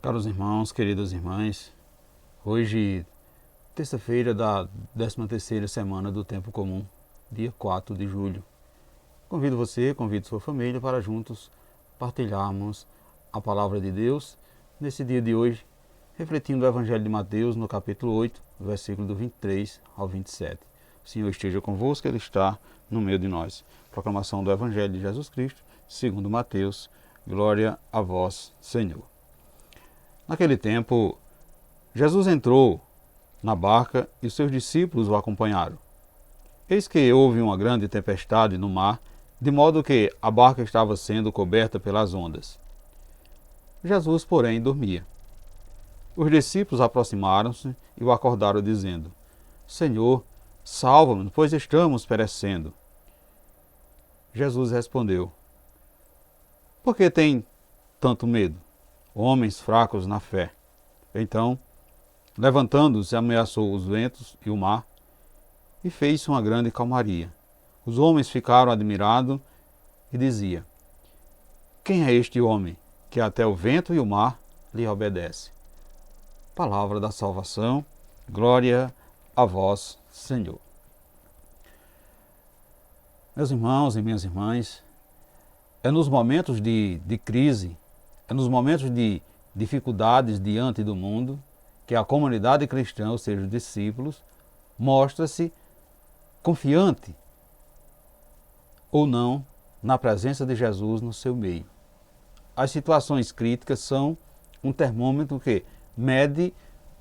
Caros irmãos, queridas irmãs, hoje, terça-feira da 13ª semana do Tempo Comum, dia 4 de julho. Convido você, convido sua família para juntos partilharmos a Palavra de Deus nesse dia de hoje, refletindo o Evangelho de Mateus no capítulo 8, versículo do 23 ao 27. O Senhor esteja convosco, Ele está no meio de nós. Proclamação do Evangelho de Jesus Cristo, segundo Mateus. Glória a vós, Senhor. Naquele tempo, Jesus entrou na barca e os seus discípulos o acompanharam. Eis que houve uma grande tempestade no mar, de modo que a barca estava sendo coberta pelas ondas. Jesus, porém, dormia. Os discípulos aproximaram-se e o acordaram, dizendo: Senhor, salva-nos, pois estamos perecendo. Jesus respondeu: Por que tem tanto medo, homens fracos na fé? Então, levantando-se, ameaçou os ventos e o mar, e fez uma grande calmaria. Os homens ficaram admirados e diziam: Quem é este homem, que até o vento e o mar lhe obedece? Palavra da salvação, glória a vós, Senhor. Meus irmãos e minhas irmãs, é nos momentos de crise, é nos momentos de dificuldades diante do mundo, que a comunidade cristã, ou seja, os discípulos, mostra-se confiante ou não na presença de Jesus no seu meio. As situações críticas são um termômetro que mede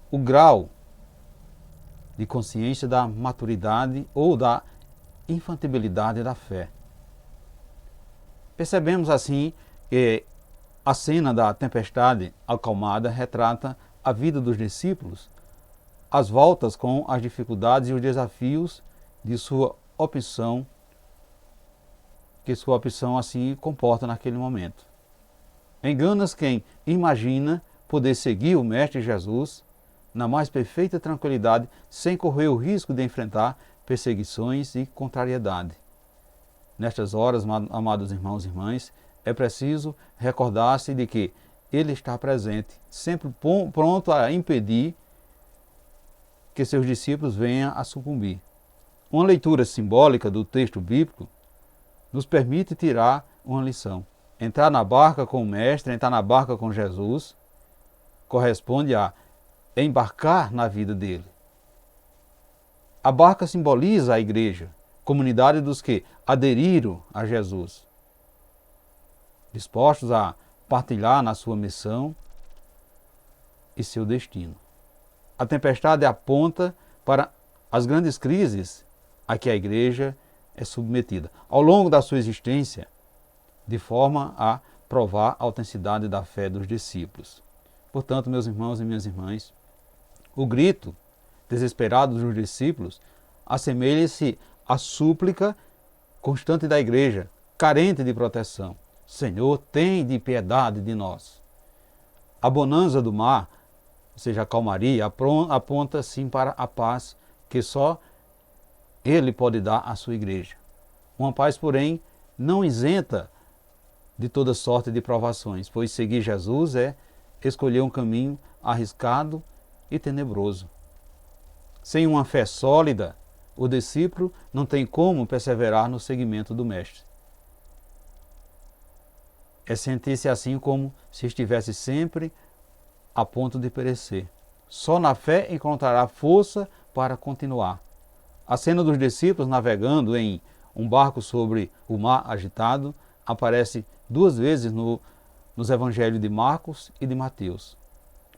o grau de consciência da maturidade ou da infantilidade da fé. Percebemos assim que a cena da tempestade acalmada retrata a vida dos discípulos, as voltas com as dificuldades e os desafios de sua opção, que sua opção assim comporta naquele momento. Engana-se quem imagina poder seguir o Mestre Jesus na mais perfeita tranquilidade, sem correr o risco de enfrentar perseguições e contrariedade. Nestas horas, amados irmãos e irmãs, é preciso recordar-se de que Ele está presente, sempre pronto a impedir que seus discípulos venham a sucumbir. Uma leitura simbólica do texto bíblico nos permite tirar uma lição. Entrar na barca com o Mestre, entrar na barca com Jesus, corresponde a embarcar na vida dele. A barca simboliza a igreja, comunidade dos que aderiram a Jesus, dispostos a partilhar na sua missão e seu destino. A tempestade aponta para as grandes crises a que a igreja é submetida ao longo da sua existência, de forma a provar a autenticidade da fé dos discípulos. Portanto, meus irmãos e minhas irmãs, o grito desesperado dos discípulos assemelha-se à súplica constante da igreja, carente de proteção. Senhor, tem de piedade de nós. A bonança do mar, ou seja, a calmaria, aponta sim para a paz que só Ele pode dar à sua igreja. Uma paz, porém, não isenta de toda sorte de provações, pois seguir Jesus é escolher um caminho arriscado e tenebroso. Sem uma fé sólida, o discípulo não tem como perseverar no seguimento do Mestre. É sentir-se assim como se estivesse sempre a ponto de perecer. Só na fé encontrará força para continuar. A cena dos discípulos navegando em um barco sobre o mar agitado aparece duas vezes nos evangelhos de Marcos e de Mateus.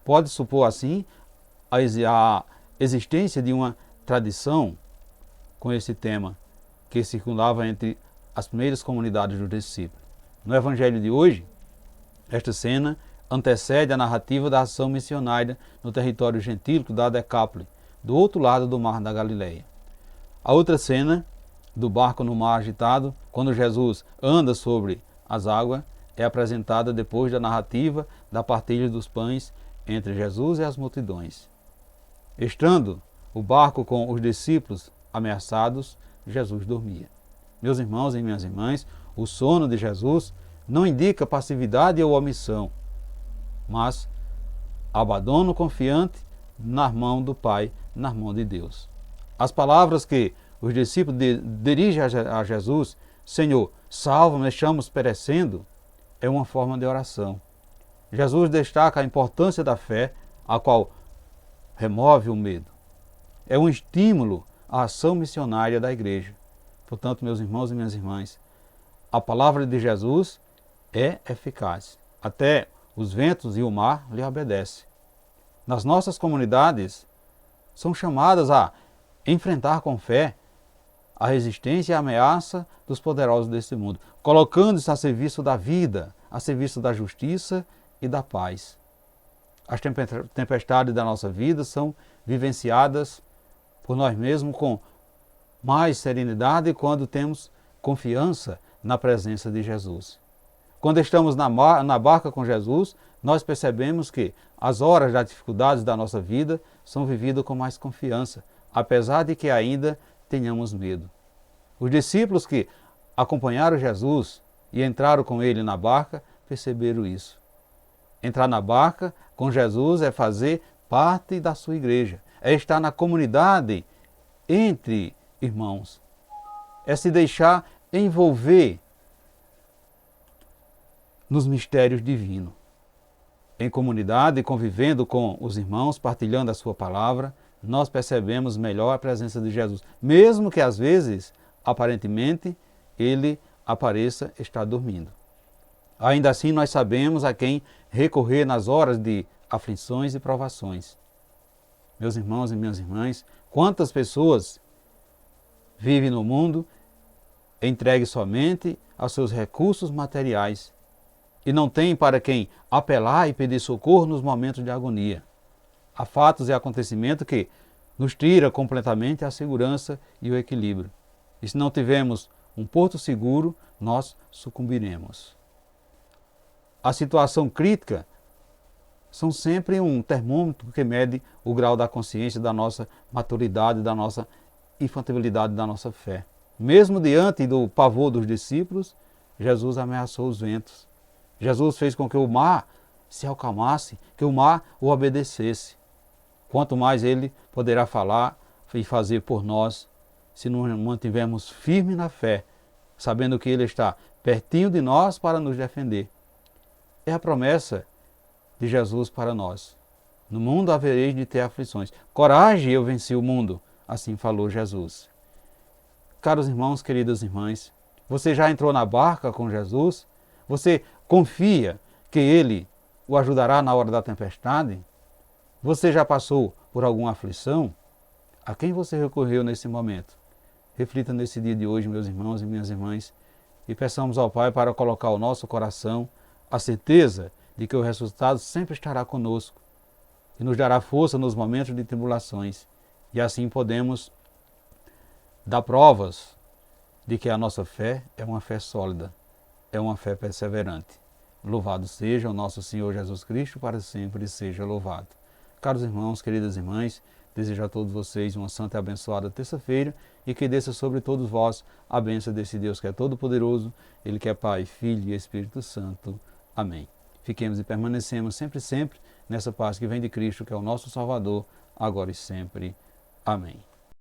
Pode supor assim a existência de uma tradição com esse tema que circulava entre as primeiras comunidades dos discípulos. No evangelho de hoje, esta cena antecede a narrativa da ação missionária no território gentílico da Decápole, do outro lado do mar da Galileia. A outra cena, do barco no mar agitado, quando Jesus anda sobre as águas, é apresentada depois da narrativa da partilha dos pães entre Jesus e as multidões. Estando o barco com os discípulos ameaçados, Jesus dormia. Meus irmãos e minhas irmãs, o sono de Jesus não indica passividade ou omissão, mas abandono confiante na mão do Pai, na mão de Deus. As palavras que os discípulos dirigem a Jesus, Senhor, salva-me, estamos perecendo, é uma forma de oração. Jesus destaca a importância da fé, a qual remove o medo. É um estímulo à ação missionária da igreja. Portanto, meus irmãos e minhas irmãs, a palavra de Jesus é eficaz. Até os ventos e o mar lhe obedecem. Nas nossas comunidades, são chamadas a enfrentar com fé a resistência e a ameaça dos poderosos deste mundo, colocando-se a serviço da vida, a serviço da justiça e da paz. As tempestades da nossa vida são vivenciadas por nós mesmos com mais serenidade quando temos confiança na presença de Jesus. Quando estamos na barca com Jesus, nós percebemos que as horas das dificuldades da nossa vida são vividas com mais confiança, apesar de que ainda tenhamos medo. Os discípulos que acompanharam Jesus e entraram com ele na barca perceberam isso. Entrar na barca com Jesus é fazer parte da sua igreja, é estar na comunidade entre irmãos, é se deixar envolver nos mistérios divinos. Em comunidade, convivendo com os irmãos, partilhando a sua palavra, nós percebemos melhor a presença de Jesus, mesmo que às vezes, aparentemente, ele apareça estar dormindo. Ainda assim, nós sabemos a quem recorrer nas horas de aflições e provações. Meus irmãos e minhas irmãs, quantas pessoas vivem no mundo entregues somente aos seus recursos materiais e não têm para quem apelar e pedir socorro nos momentos de agonia. Há fatos e acontecimentos que nos tira completamente a segurança e o equilíbrio. E se não tivermos um porto seguro, nós sucumbiremos. A situação crítica são sempre um termômetro que mede o grau da consciência, da nossa maturidade, da nossa infantilidade, da nossa fé. Mesmo diante do pavor dos discípulos, Jesus ameaçou os ventos. Jesus fez com que o mar se acalmasse, que o mar o obedecesse. Quanto mais ele poderá falar e fazer por nós, se nos mantivermos firmes na fé, sabendo que ele está pertinho de nós para nos defender. É a promessa de Jesus para nós. No mundo havereis de ter aflições. Coragem, eu venci o mundo. Assim falou Jesus. Caros irmãos, queridas irmãs, você já entrou na barca com Jesus? Você confia que Ele o ajudará na hora da tempestade? Você já passou por alguma aflição? A quem você recorreu nesse momento? Reflita nesse dia de hoje, meus irmãos e minhas irmãs, e peçamos ao Pai para colocar ao nosso coração a certeza de que o ressuscitado sempre estará conosco e nos dará força nos momentos de tribulações. E assim podemos dar provas de que a nossa fé é uma fé sólida, é uma fé perseverante. Louvado seja o nosso Senhor Jesus Cristo, para sempre seja louvado. Caros irmãos, queridas irmãs, desejo a todos vocês uma santa e abençoada terça-feira e que desça sobre todos vós a bênção desse Deus que é todo-poderoso, Ele que é Pai, Filho e Espírito Santo. Amém. Fiquemos e permanecemos sempre nessa paz que vem de Cristo, que é o nosso Salvador, agora e sempre. Amém.